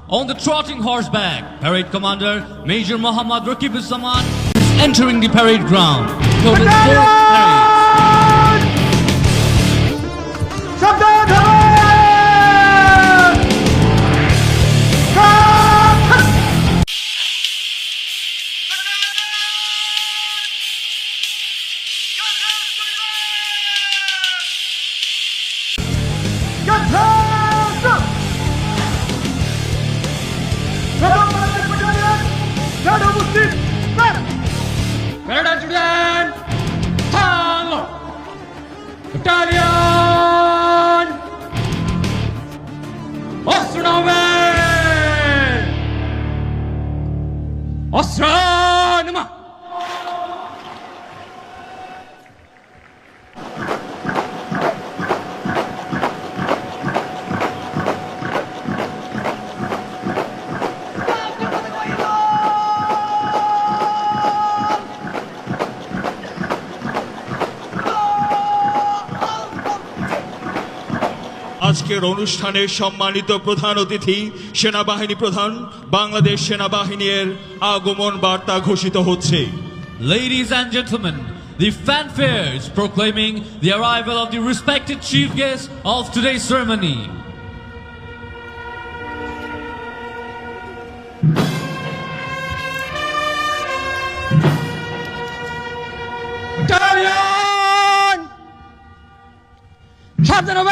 On the trotting horseback, Parade Commander Major Muhammad Rakibuzzaman is entering the parade ground. Total 4 parades. Battalion! Osranoma! আজকের অনুষ্ঠানে সম্মানিত প্রধান অতিথি সেনাবাহিনী প্রধান বাংলাদেশ সেনাবাহিনীর আগমন বার্তা ঘোষিত হচ্ছে। Ladies and gentlemen, the fanfares proclaiming the arrival of the respected chief guest of today's ceremony. Battalion! সাবধান!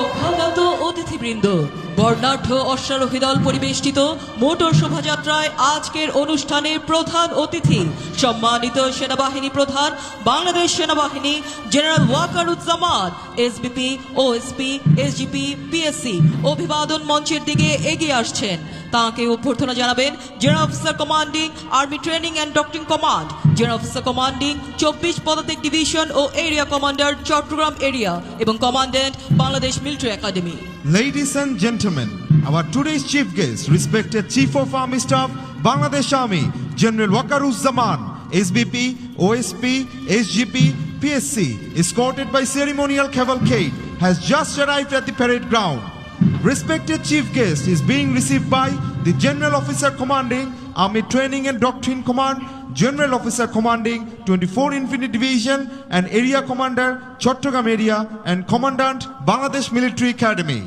অভ্যাগত অতিথিবৃন্দ, বর্ণাঢ্য অশ্বারোহী দল পরিবেষ্টিত মোটর শোভাযাত্রায় আজকের অনুষ্ঠানের প্রধান অতিথি সম্মানিত সেনাবাহিনী প্রধান বাংলাদেশ সেনাবাহিনী general Wakeruzzaman SBP, OSP, SGP, PSC অভিবাদন মঞ্চের দিকে এগিয়ে আসছেন। তাঁকে অভ্যর্থনা জানাবেন general officer commanding army training and doctrine command, general officer commanding 24 পদাতিক ডিভিশন ও এরিয়া কমান্ডার চট্টগ্রাম এরিয়া এবং commandant Bangladesh military academy. Ladies and gentlemen, our today's chief guest, respected Chief of Army Staff, Bangladesh Army, General Wakaruzzaman, SBP, OSP, SGP, PSC, escorted by ceremonial cavalcade, has just arrived at the parade ground. Respected chief guest is being received by the General Officer Commanding Army Training and Doctrine Command, General Officer Commanding 24 Infantry Division and Area Commander Chattogram Area and Commandant Bangladesh Military Academy.